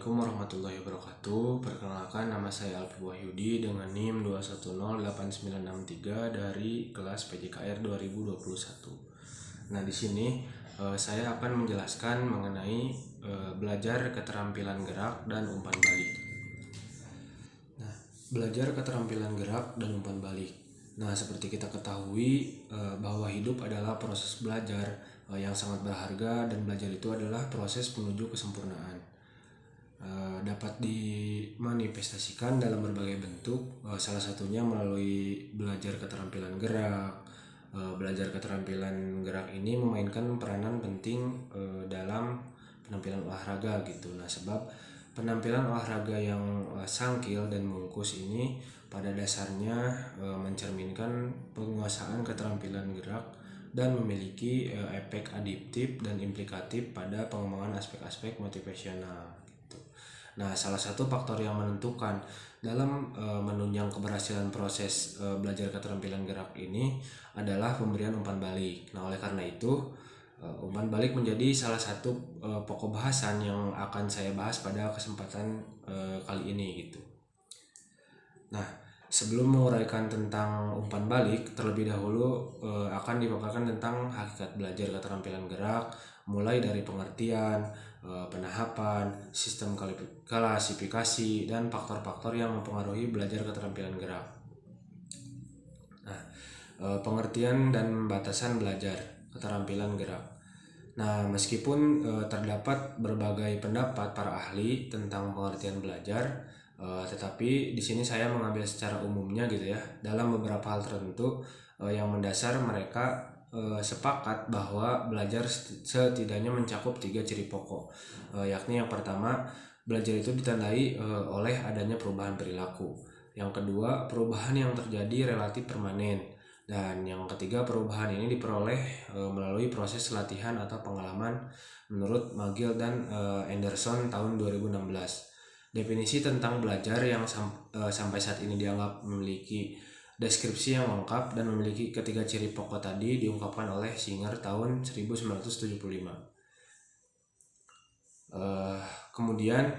Assalamualaikum warahmatullahi wabarakatuh. Perkenalkan, nama saya Alfi Wahyudi dengan NIM 2108963 dari kelas PJKR 2021. Nah, di sini saya akan menjelaskan mengenai belajar keterampilan gerak dan umpan balik. Nah, belajar keterampilan gerak dan umpan balik. Nah, seperti kita ketahui bahwa hidup adalah proses belajar yang sangat berharga, dan belajar itu adalah proses menuju kesempurnaan. Dapat dimanifestasikan dalam berbagai bentuk, salah satunya melalui belajar keterampilan gerak. Belajar keterampilan gerak ini memainkan peranan penting dalam penampilan olahraga gitu. Nah, sebab penampilan olahraga yang sangkil dan mungkus ini pada dasarnya mencerminkan penguasaan keterampilan gerak dan memiliki efek adiptif dan implikatif pada pengembangan aspek-aspek motivasional. Nah, salah satu faktor yang menentukan dalam menunjang keberhasilan proses belajar keterampilan gerak ini adalah pemberian umpan balik. Nah, oleh karena itu, umpan balik menjadi salah satu pokok bahasan yang akan saya bahas pada kesempatan kali ini gitu. Nah, sebelum menguraikan tentang umpan balik, terlebih dahulu akan dipaparkan tentang hakikat belajar keterampilan gerak, mulai dari pengertian, penahapan, sistem klasifikasi, dan faktor-faktor yang mempengaruhi belajar keterampilan gerak. Nah, pengertian dan batasan belajar keterampilan gerak. Nah, meskipun terdapat berbagai pendapat para ahli tentang pengertian belajar, tetapi di sini saya mengambil secara umumnya gitu ya. Dalam beberapa hal tertentu yang mendasar mereka sepakat bahwa belajar setidaknya mencakup 3 ciri pokok, yakni yang pertama, belajar itu ditandai oleh adanya perubahan perilaku. Yang kedua, perubahan yang terjadi relatif permanen. Dan yang ketiga, perubahan ini diperoleh melalui proses latihan atau pengalaman menurut McGill dan Anderson tahun 2016. Definisi tentang belajar yang sampai saat ini dianggap memiliki deskripsi yang lengkap dan memiliki ketiga ciri pokok tadi diungkapkan oleh Singer tahun 1975. Kemudian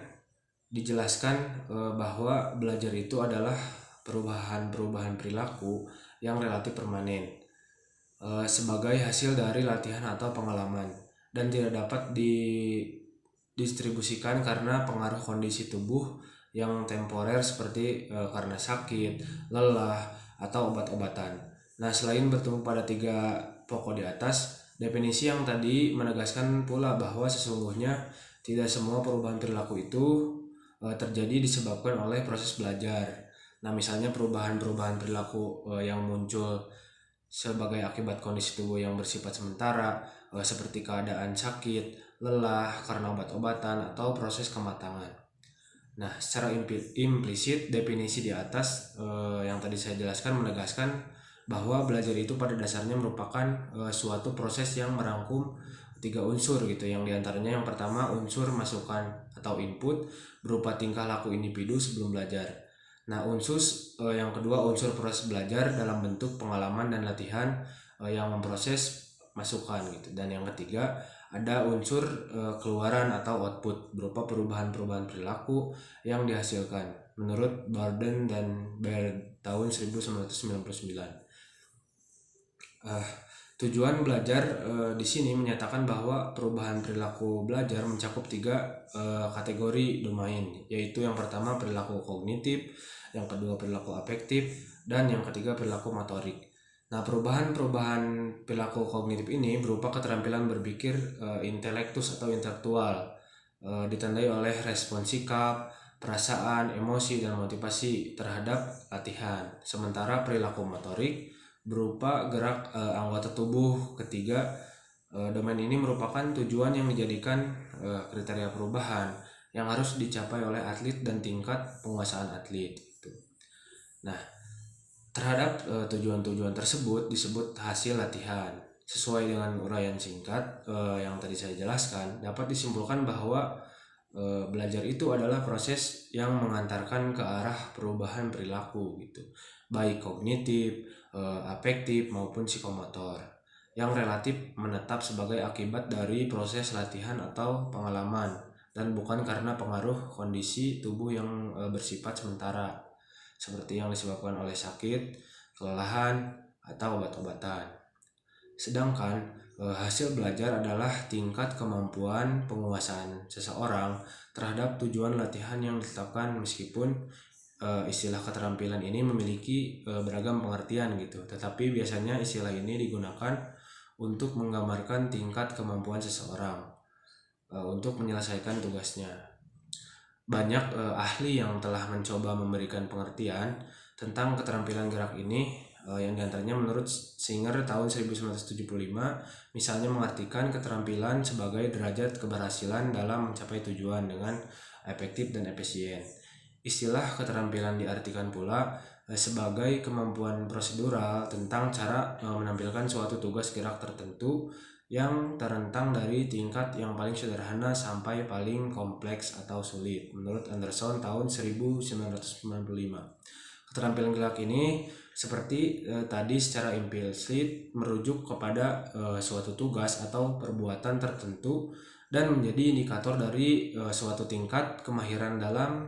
dijelaskan bahwa belajar itu adalah perubahan perilaku yang relatif permanen sebagai hasil dari latihan atau pengalaman, dan tidak dapat didistribusikan karena pengaruh kondisi tubuh yang temporer seperti karena sakit, lelah, atau obat-obatan. Nah, selain bertumpu pada 3 pokok di atas, definisi yang tadi menegaskan pula bahwa sesungguhnya tidak semua perubahan perilaku itu terjadi disebabkan oleh proses belajar. Nah, misalnya perubahan perilaku yang muncul sebagai akibat kondisi tubuh yang bersifat sementara, seperti keadaan sakit, lelah karena obat-obatan, atau proses kematangan. Nah, secara implisit definisi di atas yang tadi saya jelaskan menegaskan bahwa belajar itu pada dasarnya merupakan suatu proses yang merangkum 3 unsur gitu, yang diantaranya yang pertama unsur masukan atau input berupa tingkah laku individu sebelum belajar. Nah, yang kedua unsur proses belajar dalam bentuk pengalaman dan latihan yang memproses masukan gitu. Dan yang ketiga ada unsur keluaran atau output berupa perubahan perilaku yang dihasilkan menurut Barden dan Baird tahun 1999. Tujuan belajar di sini menyatakan bahwa perubahan perilaku belajar mencakup 3 kategori domain, yaitu yang pertama perilaku kognitif, yang kedua perilaku afektif, dan yang ketiga perilaku motorik. Nah, perubahan perilaku kognitif ini berupa keterampilan berpikir intelektus atau intelektual, ditandai oleh respon sikap, perasaan, emosi, dan motivasi terhadap latihan. Sementara perilaku motorik berupa gerak anggota tubuh ketiga. Domain ini merupakan tujuan yang dijadikan kriteria perubahan yang harus dicapai oleh atlet dan tingkat penguasaan atlet gitu. Nah, terhadap tujuan-tujuan tersebut disebut hasil latihan. Sesuai dengan uraian singkat yang tadi saya jelaskan, dapat disimpulkan bahwa belajar itu adalah proses yang mengantarkan ke arah perubahan perilaku gitu, baik kognitif, afektif maupun psikomotor, yang relatif menetap sebagai akibat dari proses latihan atau pengalaman dan bukan karena pengaruh kondisi tubuh yang bersifat sementara seperti yang disebabkan oleh sakit, kelelahan, atau obat-obatan. Sedangkan hasil belajar adalah tingkat kemampuan penguasaan seseorang terhadap tujuan latihan yang ditetapkan, meskipun istilah keterampilan ini memiliki beragam pengertian gitu. Tetapi biasanya istilah ini digunakan untuk menggambarkan tingkat kemampuan seseorang untuk menyelesaikan tugasnya. Banyak ahli yang telah mencoba memberikan pengertian tentang keterampilan gerak ini, yang diantaranya menurut Singer tahun 1975 misalnya mengartikan keterampilan sebagai derajat keberhasilan dalam mencapai tujuan dengan efektif dan efisien. Istilah keterampilan diartikan pula sebagai kemampuan prosedural tentang cara menampilkan suatu tugas gerak tertentu yang terentang dari tingkat yang paling sederhana sampai paling kompleks atau sulit, menurut Anderson tahun 1995. Keterampilan gerak ini seperti tadi secara implisit merujuk kepada suatu tugas atau perbuatan tertentu dan menjadi indikator dari suatu tingkat kemahiran dalam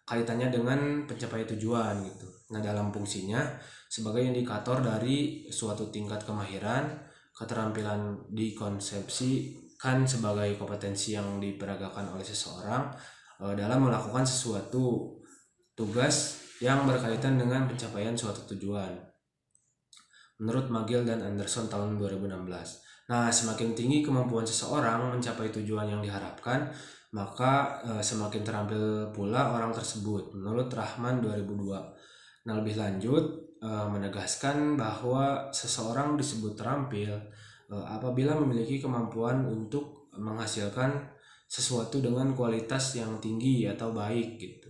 kaitannya dengan pencapaian tujuan gitu. Nah, dalam fungsinya sebagai indikator dari suatu tingkat kemahiran, keterampilan dikonsepsikan sebagai kompetensi yang diperagakan oleh seseorang dalam melakukan sesuatu tugas yang berkaitan dengan pencapaian suatu tujuan, menurut Magill dan Anderson tahun 2016. Nah, semakin tinggi kemampuan seseorang mencapai tujuan yang diharapkan, maka semakin terampil pula orang tersebut, menurut Rahman 2002. Nah, lebih lanjut menegaskan bahwa seseorang disebut terampil apabila memiliki kemampuan untuk menghasilkan sesuatu dengan kualitas yang tinggi atau baik gitu,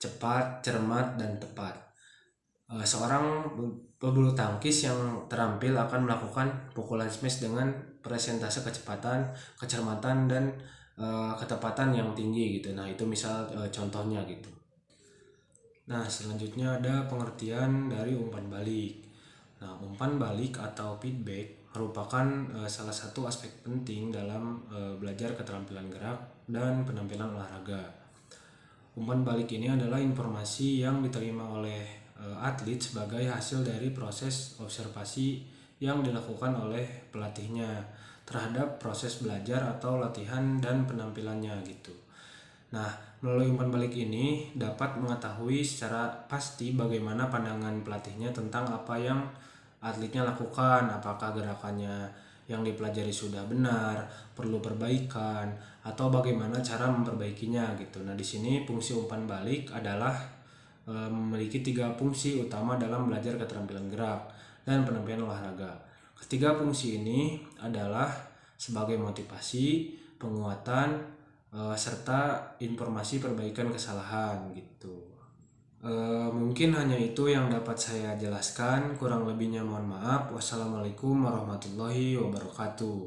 cepat, cermat, dan tepat. Seorang pebulu tangkis yang terampil akan melakukan pukulan smash dengan presentase kecepatan, kecermatan, dan ketepatan yang tinggi gitu. Nah, itu misal contohnya gitu. Nah, selanjutnya ada pengertian dari umpan balik. Nah, umpan balik atau feedback merupakan salah satu aspek penting dalam belajar keterampilan gerak dan penampilan olahraga. Umpan balik ini adalah informasi yang diterima oleh atlet sebagai hasil dari proses observasi yang dilakukan oleh pelatihnya terhadap proses belajar atau latihan dan penampilannya gitu. Nah, melalui umpan balik ini dapat mengetahui secara pasti bagaimana pandangan pelatihnya tentang apa yang atletnya lakukan, apakah gerakannya yang dipelajari sudah benar, perlu perbaikan, atau bagaimana cara memperbaikinya gitu. Nah, di sini fungsi umpan balik adalah memiliki 3 fungsi utama dalam belajar keterampilan gerak dan penampilan olahraga. Ketiga fungsi ini adalah sebagai motivasi, penguatan, serta informasi perbaikan kesalahan gitu. Mungkin hanya itu yang dapat saya jelaskan, kurang lebihnya mohon maaf. Wassalamualaikum warahmatullahi wabarakatuh.